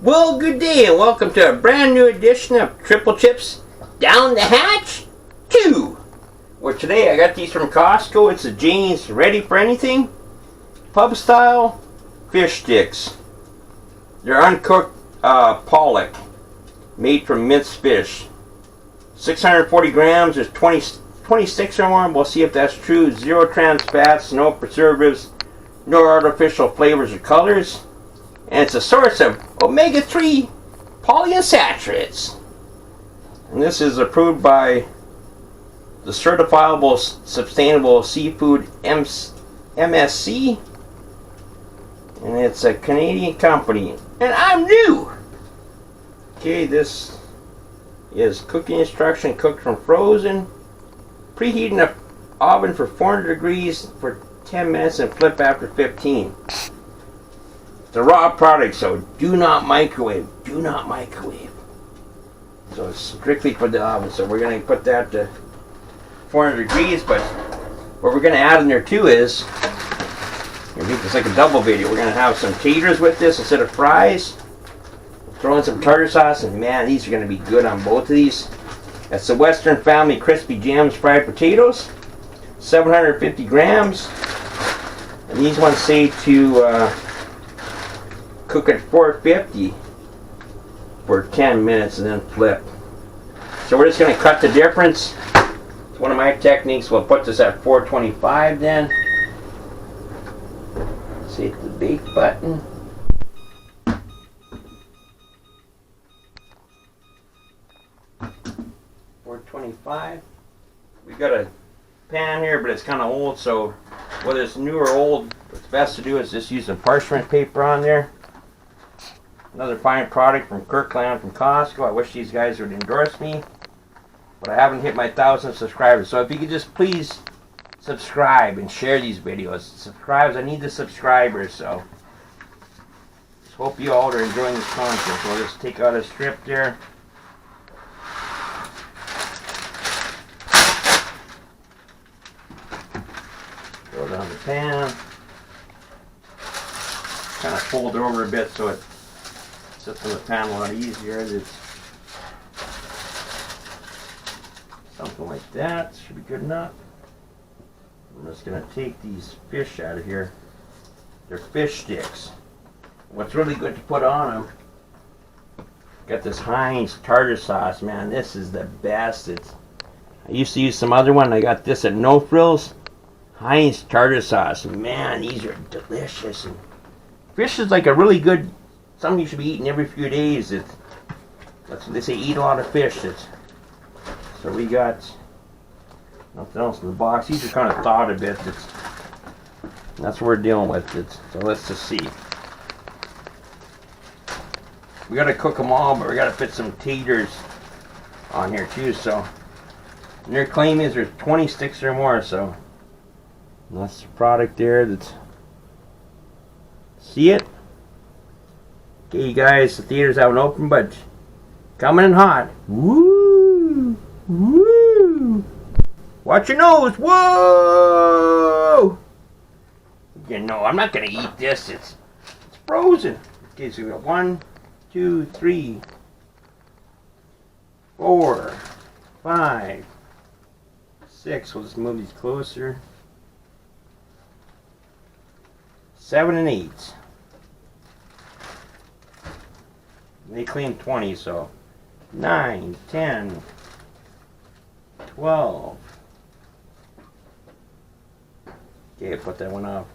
Well, good day and welcome to a brand new edition of Triple Chips Down the Hatch 2. Where today I got these from Costco. It's the JANES Ready for Anything pub style fish sticks. They're uncooked pollock made from minced fish. 640 grams. There's 26 or more. We'll see if that's true. Zero trans fats, no preservatives, no artificial flavors or colors. And it's a source of omega-3 polyunsaturates. And this is approved by the Certifiable Sustainable Seafood MSC. And it's a Canadian company. And I'm new! Okay, this is cooking instruction, cooked from frozen. Preheat in the oven for 400 degrees for 10 minutes and flip after 15. It's a raw product, so do not microwave. Do not microwave. So it's strictly for the oven. So we're going to put that to 400 degrees. But what we're going to add in there too is, we're going to make this like a double video. We're going to have some taters with this instead of fries. Throw in some tartar sauce, and man, these are going to be good on both of these. That's the Western Family Crispy Gems fried potatoes. 750 grams. And these ones say to cook at 450 for 10 minutes and then flip. So we're just going to cut the difference. It's one of my techniques. We'll put this at 425 then. See the bake button. $425. We got a pan here, but it's kind of old, so whether it's new or old, what's best to do is just use some parchment paper on there. Another fine product from Kirkland from Costco. I wish these guys would endorse me, but I haven't hit my 1,000 subscribers. So if you could just please subscribe and share these videos. Subscribes, I need the subscribers, so just hope you all are enjoying this content. So I'll just take out a strip there. Throw it on the pan. Kind of fold it over a bit so it sits on the pan a lot easier. It's something like that. Should be good enough. I'm just going to take these fish out of here. They're fish sticks. What's really good to put on them, got this Heinz Tartar Sauce, man. This is the best. I used to use some other one. I got this at No Frills. Heinz Tartar Sauce. Man, these are delicious. And fish is like a really good, something you should be eating every few days. That's what they say, eat a lot of fish. So we got nothing else in the box. These are kind of thawed a bit. That's what we're dealing with. So let's just see. We got to cook them all, but we got to fit some taters on here too. So, and their claim is there's 26 or more. So that's the product there. See it? Okay, you guys, the theaters haven't opened, but coming in hot. Woo! Woo! Watch your nose! Whoa! You know, I'm not gonna eat this. It's frozen. Okay, so we got 1, 2, 3, 4, 5, 6. We'll just move these closer. 7 and 8. They claim 20, so 9, 10, 12. Okay, put that one off.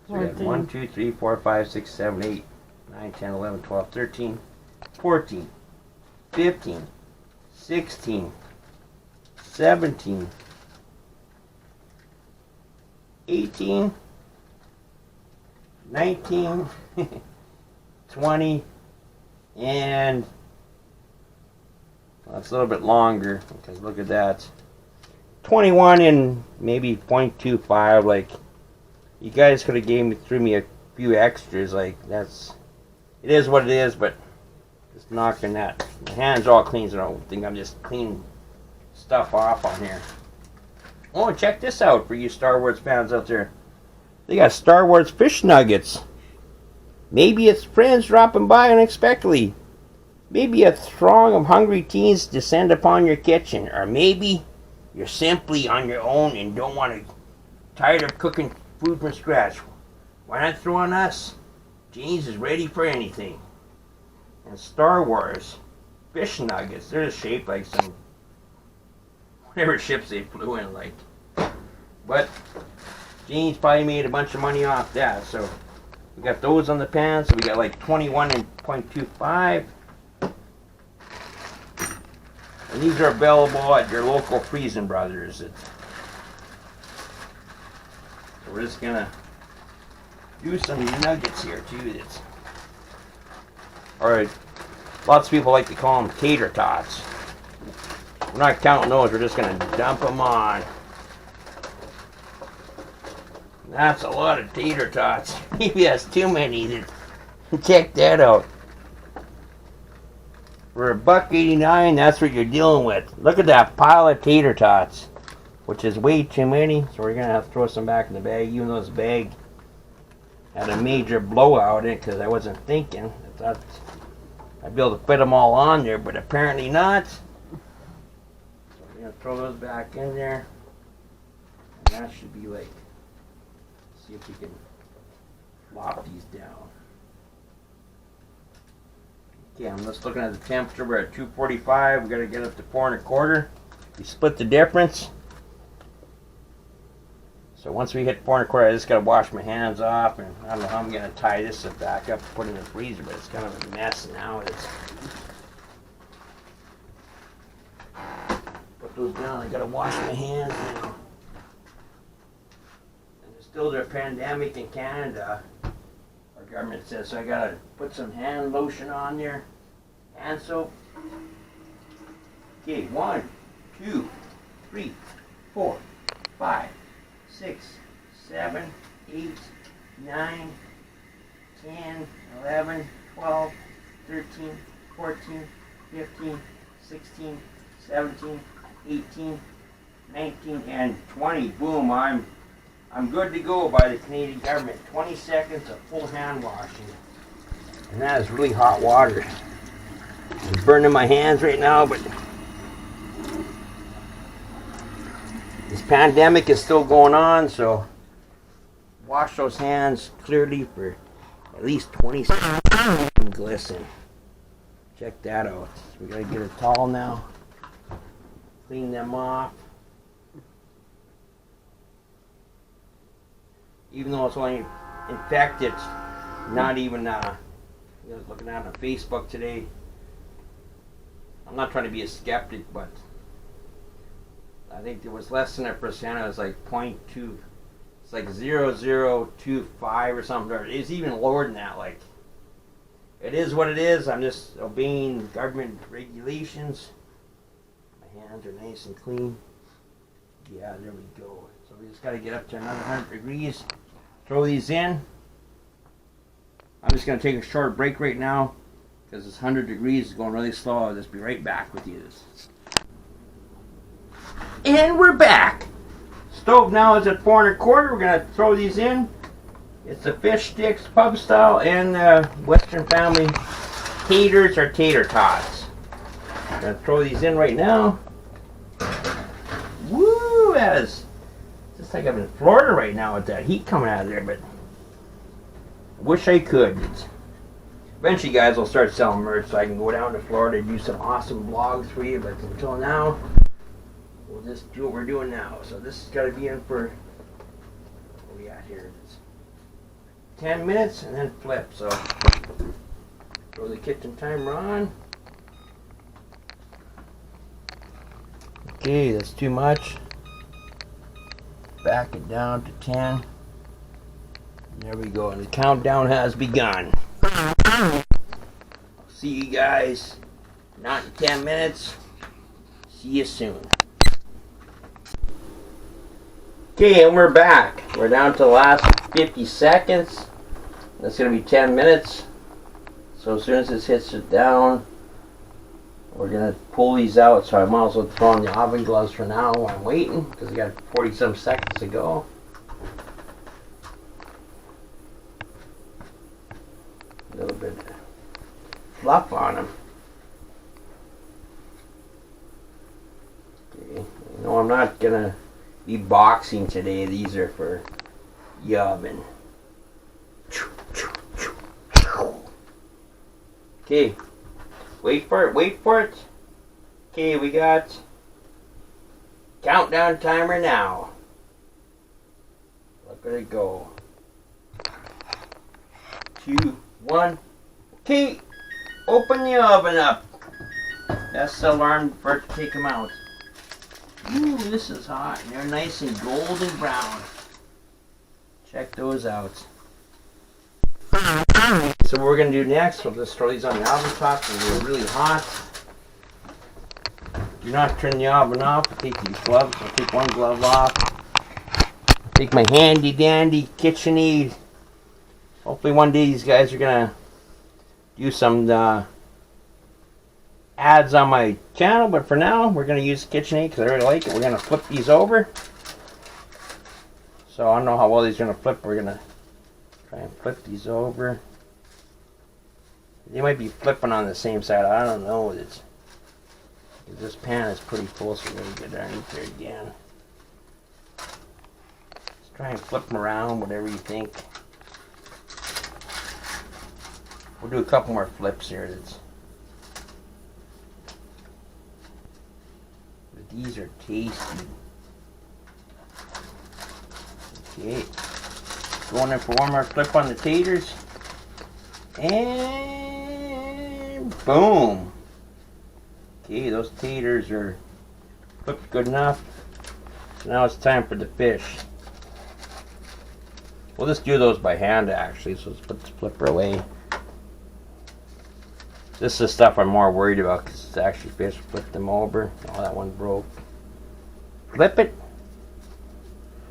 So we got 1, 2, 3, 4, 5, 6, 7, 8, 9, 10, 11, 12, 13, 14, 15, 16, 17, 18, 19, 20, and well, that's a little bit longer because look at that. 21 and maybe 0.25. Like, you guys could have threw me a few extras. Like, it is what it is, but just knocking that. My hands all clean, so I don't think I'm just cleaning stuff off on here. Oh, check this out for you Star Wars fans out there. They got Star Wars fish nuggets. Maybe it's friends dropping by unexpectedly. Maybe a throng of hungry teens descend upon your kitchen. Or maybe you're simply on your own and don't want to, tired of cooking food from scratch. Why not throw on us? Jane's is ready for anything. And Star Wars, fish nuggets, they're just shaped like some, whatever ships they flew in, like. But Jane's probably made a bunch of money off that, so we got those on the pan, so we got like 21.25. And these are available at your local Freezing Brothers. So we're just gonna do some nuggets here too. Alright, lots of people like to call them Tater Tots. We're not counting those, we're just gonna dump them on. That's a lot of Tater Tots. Maybe that's too many. Check that out. For $1.89, that's what you're dealing with. Look at that pile of Tater Tots, which is way too many. So we're gonna have to throw some back in the bag, even though this bag had a major blowout in it because I wasn't thinking. I thought I'd be able to fit them all on there, but apparently not. So we're gonna throw those back in there, and that should be like. See if we can lop these down. Okay, I'm just looking at the temperature. We're at 245. We got to get up to 4 1/4. We split the difference. So once we hit 4 1/4, I just got to wash my hands off, and I don't know how I'm going to tie this stuff back up, put it in the freezer, but it's kind of a mess now. Put those down. I got to wash my hands now. Still there's a pandemic in Canada, our government says, so I gotta put some hand lotion on there, hand soap. Okay, 1, 2, 3, 4, 5, 6, 7, 8, 9, 10, 11, 12, 13, 14, 15, 16, 17, 18, 19, and 20. Boom, I'm good to go by the Canadian government. 20 seconds of full hand washing. And that is really hot water. I'm burning my hands right now, but this pandemic is still going on, so wash those hands clearly for at least 20 seconds and glisten. Check that out. So we gotta get a towel now. Clean them off. Even though it's only infected, not even, I was looking at it on Facebook today. I'm not trying to be a skeptic, but I think there was less than 1%. It was like 0.2, it's like 0.0025 or something. It's even lower than that. Like, it is what it is. I'm just obeying government regulations. My hands are nice and clean. Yeah, there we go. So we just got to get up to another 100 degrees. Throw these in. I'm just going to take a short break right now because this 100 degrees is going really slow. I'll just be right back with you. And we're back. Stove now is at 4 1/4. We're going to throw these in. It's the fish sticks, pub style, and the Western family taters or tater tots. I'm going to throw these in right now. Woo! That is just like I'm in Florida right now with that heat coming out of there, but I wish I could. Eventually, guys, I'll start selling merch so I can go down to Florida and do some awesome vlogs for you, but until now, we'll just do what we're doing now. So this has got to be in for, what we at here? It's 10 minutes and then flip. So throw the kitchen timer on. Okay, that's too much. Back it down to 10. There we go, and the countdown has begun. I'll see you guys not in 10 minutes. See you soon. Okay, and we're back. We're down to the last 50 seconds. That's going to be 10 minutes. So as soon as this hits it down, we're going to pull these out, so I might as well throw on the oven gloves for now while I'm waiting, because I got 40-some seconds to go. fluff on them. Okay. No, I'm not gonna be boxing today. These are for the oven. Okay. Wait for it, wait for it. Okay, we got countdown timer now. Look at it go. 2, 1. Okay, open the oven up. That's the alarm for it to take them out. Ooh, this is hot. And they're nice and golden brown. Check those out. So what we're going to do next, we'll just throw these on the oven top because they're really hot. Do not turn the oven off. I'll take these gloves. I'll take one glove off. Take my handy dandy KitchenAid. Hopefully one day these guys are going to do some ads on my channel. But for now, we're going to use KitchenAid because I really like it. We're going to flip these over. So I don't know how well these are going to flip. We're going to try and flip these over. They might be flipping on the same side. I don't know. This pan is pretty full, so we're going to get underneath there again. Let's try and flip them around, whatever you think. We'll do a couple more flips here. But these are tasty. Okay. Going in for one more flip on the taters. And boom. Okay, those taters are flipped good enough. So now it's time for the fish. We'll just do those by hand actually, so let's put the flipper away. This is the stuff I'm more worried about because it's actually fish. Flip them over. Oh, that one broke. Flip it.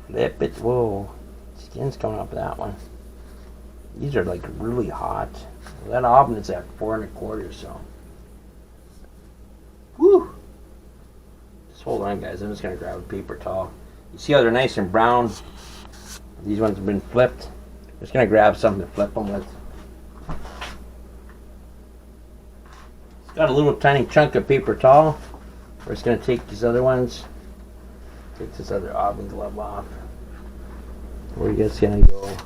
Flip it. Whoa. Skin's coming off of that one. These are like really hot. That oven is at 4 1/4, so. Whew. Just hold on, guys. I'm just going to grab a paper towel. You see how they're nice and brown? These ones have been flipped. I'm just going to grab something to flip them with. It's got a little tiny chunk of paper towel. We're just going to take these other ones. Take this other oven glove off. Where you guys going to go?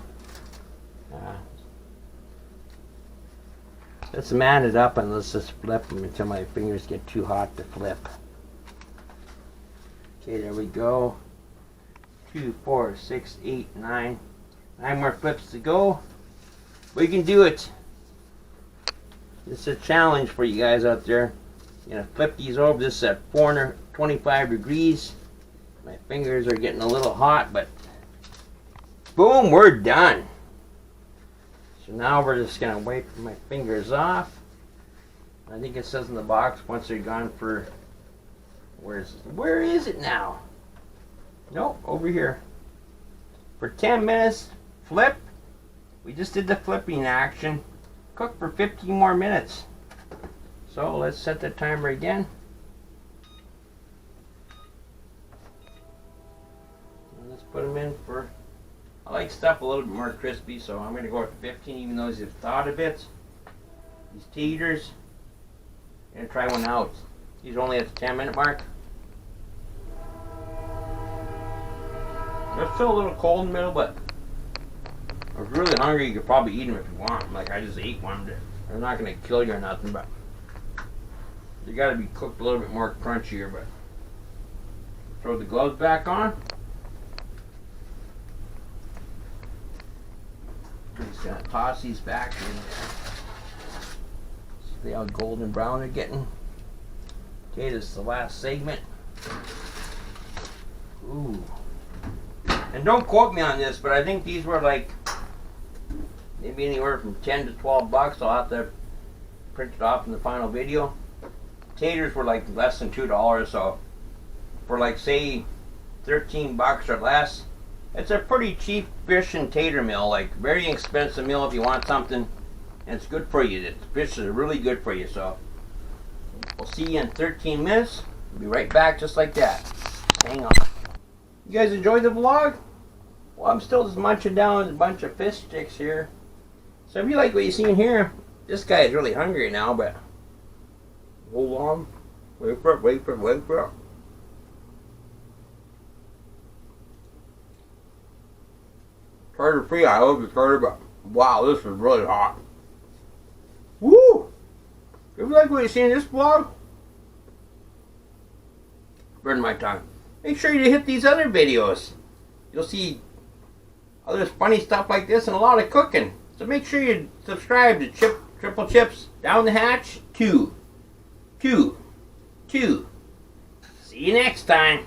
Let's man it up and let's just flip them until my fingers get too hot to flip. Okay, there we go. 2, 4, 6, 8, 9. 9 more flips to go. We can do it. This is a challenge for you guys out there. You're going to flip these over. This is at 425 degrees. My fingers are getting a little hot, but boom, we're done. So now we're just going to wipe my fingers off. I think it says in the box once they're gone for, where is it now? Nope, over here. For 10 minutes, flip. We just did the flipping action. Cook for 15 more minutes. So let's set the timer again. Let's put them in for, I like stuff a little bit more crispy, so I'm going to go with 15 even though they've thawed a bit. These taters, I'm going to try one out. These are only at the 10-minute mark. They're still a little cold in the middle, but if you're really hungry, you could probably eat them if you want. Like I just ate one. They're not going to kill you or nothing, but they got to be cooked a little bit more crunchier. But throw the gloves back on. I'm just going to toss these back in there. See how golden brown they're getting. Okay, this is the last segment. Ooh. And don't quote me on this, but I think these were like maybe anywhere from 10 to 12 bucks. I'll have to print it off in the final video. Taters were like less than $2, so for like say 13 bucks or less, it's a pretty cheap fish and tater meal. Like very expensive meal if you want something, and it's good for you. The fish is really good for you. So we'll see you in 13 minutes. We'll be right back just like that. Hang on. You guys enjoyed the vlog? Well, I'm still just munching down a bunch of fish sticks here. So if you like what you see in here, This guy is really hungry now, but hold on. Wait for it, wait for it, wait for it. Tartar free, I love the tartar, but wow, this is really hot. Woo! If you like what you see in this vlog, burn my tongue. Make sure you hit these other videos. You'll see other funny stuff like this and a lot of cooking. So make sure you subscribe to Triple Chips Down the Hatch 2. See you next time.